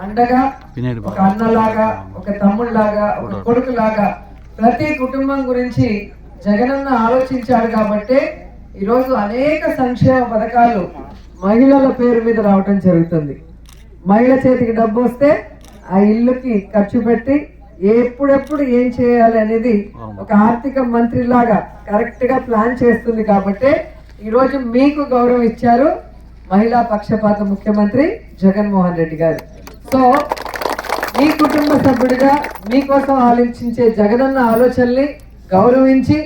అండగా ఒక అన్నలాగా, ఒక తమ్ముళ్లాగా, ఒక కొడుకులాగా ప్రతి కుటుంబం గురించి జగనన్న ఆలోచించాడు కాబట్టి ఈరోజు అనేక సంక్షేమ పథకాలు మహిళల పేరు మీద రావటం జరుగుతుంది. మహిళ చేతికి డబ్బు వస్తే ఆ ఇల్లుకి ఖర్చు పెట్టి ఎప్పుడెప్పుడు ఏం చేయాలి అనేది ఒక ఆర్థిక మంత్రి లాగా కరెక్ట్ గా ప్లాన్ చేస్తుంది కాబట్టి ఈరోజు మీకు గౌరవం ఇచ్చారు మహిళా పక్షపాత ముఖ్యమంత్రి జగన్మోహన్ రెడ్డి గారు. సో మీ కుటుంబ సభ్యుడిగా మీకోసం ఆలోచించే జగనన్న ఆలోచనల్ని గౌరవించి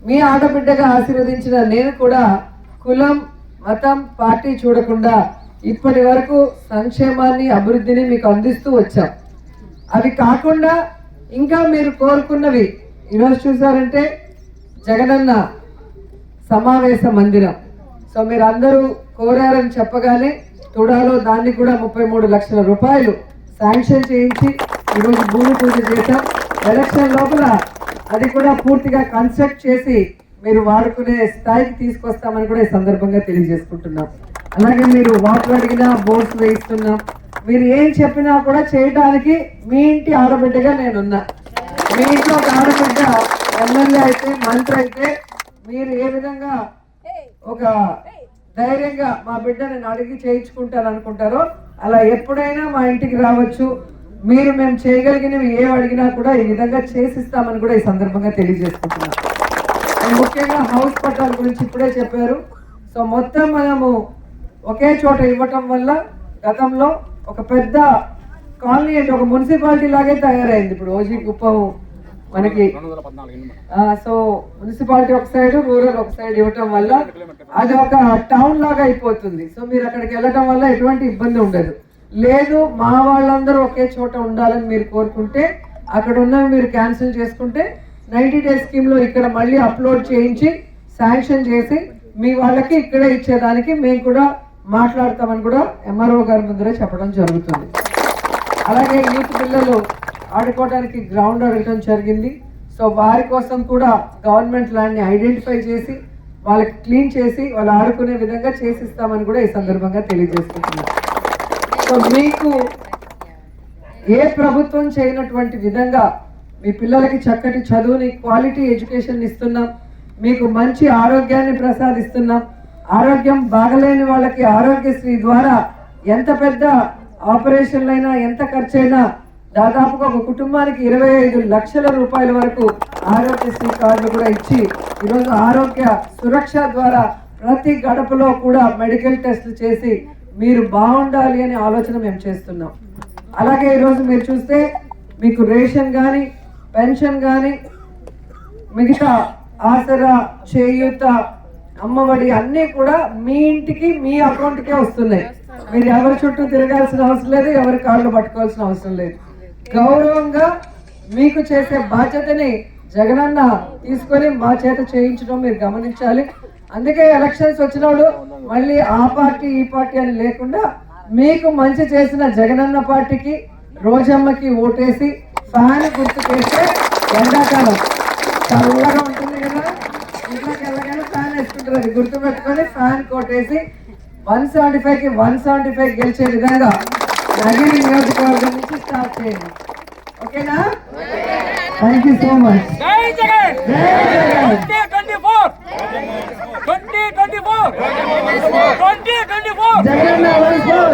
మీ ఆడబిడ్డగా ఆశీర్వదించిన నేను కూడా కులం, మతం, పార్టీ చూడకుండా ఇప్పటి వరకు సంక్షేమాన్ని, అభివృద్ధిని మీకు అందిస్తూ వచ్చాం. అవి కాకుండా ఇంకా మీరు కోరుకున్నవి ఈరోజు చూసారంటే జగనన్న సమావేశ మందిరం. సో మీరు అందరూ కోరారని చెప్పగానే తుడాలో దాన్ని కూడా 33 లక్షల రూపాయలు శాంక్షన్ చేయించి ఈరోజు భూమి పూజ చేశాం. ఎలక్షన్ లోపల అది కూడా పూర్తిగా కన్స్ట్రక్ట్ చేసి మీరు వాడుకునే స్థాయికి తీసుకొస్తామని కూడా ఈ సందర్భంగా తెలియజేసుకుంటున్నాం. అలాగే మీరు వాటర్ అడిగినా బోర్డ్స్ వేయిస్తున్నాం. మీరు ఏం చెప్పినా కూడా చేయడానికి మీ ఇంటి ఆడబిడ్డగా నేనున్నా. మీ ఇంట్లో ఒక ఆడబిడ్డ ఎమ్మెల్యే అయితే, మంత్రి అయితే మీరు ఏ విధంగా ఒక ధైర్యంగా మా బిడ్డ నేను అడిగి చేయించుకుంటాను అనుకుంటారో అలా ఎప్పుడైనా మా ఇంటికి రావచ్చు. మీరు మేము చేయగలిగినవి ఏం అడిగినా కూడా ఈ విధంగా చేసిస్తామని కూడా ఈ సందర్భంగా తెలియజేసుకుంటున్నాం. ముఖ్యంగా హౌస్ పట్టాల గురించి ఇప్పుడే చెప్పారు. సో మొత్తం మనము ఒకే చోట ఇవ్వటం వల్ల గతంలో ఒక పెద్ద కాలనీ అంటే ఒక మున్సిపాలిటీ లాగే తయారైంది. ఇప్పుడు ఓజీ కుప్పం మనకి సో మున్సిపాలిటీ ఒక సైడ్, రూరల్ ఒక సైడ్ ఇవ్వటం వల్ల అది ఒక టౌన్ లాగా అయిపోతుంది. సో మీరు అక్కడికి వెళ్ళటం వల్ల ఎటువంటి ఇబ్బంది ఉండదు. లేదు మా వాళ్ళందరూ ఒకే చోట ఉండాలని మీరు కోరుకుంటే అక్కడ ఉన్నవి మీరు క్యాన్సిల్ చేసుకుంటే 90 days స్కీమ్లో ఇక్కడ మళ్ళీ అప్లోడ్ చేయించి శాంక్షన్ చేసి మీ వాళ్ళకి ఇక్కడే ఇచ్చేదానికి మేము కూడా మాట్లాడతామని కూడా ఎంఆర్ఓ గారి ముందరే చెప్పడం జరుగుతుంది. అలాగే యూత్ పిల్లలు ఆడుకోవడానికి గ్రౌండ్ అడగడం జరిగింది. సో వారి కోసం కూడా గవర్నమెంట్ ల్యాండ్ని ఐడెంటిఫై చేసి వాళ్ళకి క్లీన్ చేసి వాళ్ళు ఆడుకునే విధంగా చేసిస్తామని కూడా ఈ సందర్భంగా తెలియజేసుకుంటున్నాం. సో మీకు ఏ ప్రభుత్వం చేయనటువంటి విధంగా మీ పిల్లలకి చక్కటి చదువుని, క్వాలిటీ ఎడ్యుకేషన్ ఇస్తున్నాం. మీకు మంచి ఆరోగ్యాన్ని ప్రసాదిస్తున్నాం. ఆరోగ్యం బాగలేని వాళ్ళకి ఆరోగ్యశ్రీ ద్వారా ఎంత పెద్ద ఆపరేషన్లైనా, ఎంత ఖర్చైనా దాదాపుగా ఒక కుటుంబానికి 25 లక్షల రూపాయల వరకు ఆరోగ్యశ్రీ కార్డు కూడా ఇచ్చి ఈరోజు ఆరోగ్య సురక్ష ద్వారా ప్రతి గడపలో కూడా మెడికల్ టెస్టులు చేసి మీరు బాగుండాలి అనే ఆలోచన మేము చేస్తున్నాం. అలాగే ఈరోజు మీరు చూస్తే మీకు రేషన్ కానీ, పెన్షన్ కానీ, మిగతా ఆసరా, చేయూత, అమ్మఒడి అన్నీ కూడా మీ ఇంటికి, మీ అకౌంట్కే వస్తున్నాయి. మీరు ఎవరి చుట్టూ తిరగాల్సిన అవసరం లేదు, ఎవరి కాళ్ళు పట్టుకోవాల్సిన అవసరం లేదు. గౌరవంగా మీకు చేసే బాధ్యతని జగనన్న తీసుకొని మా చేత చేయించడం మీరు గమనించాలి. అందుకే ఎలక్షన్స్ వచ్చినప్పుడు మళ్ళీ ఆ పార్టీ ఈ పార్టీ అని లేకుండా మీకు మంచి చేసిన జగనన్న పార్టీకి, రోజమ్మకి ఓటేసి ఫ్యాన్ గుర్తు చేస్తే ఎండాకాలం చల్లగా ఉంటుంది కదా, ఇంట్లోకి వెళ్ళగానే ఫ్యాన్ వేసుకుంటారు. అది గుర్తు పెట్టుకొని ఫ్యాన్ కొట్టేసి 175కి 175 గెలిచే విధంగా నగిరి నియోజకవర్గం నుంచి స్టార్ట్ చేయండి. ఓకేనా? Thank you so much. Jagan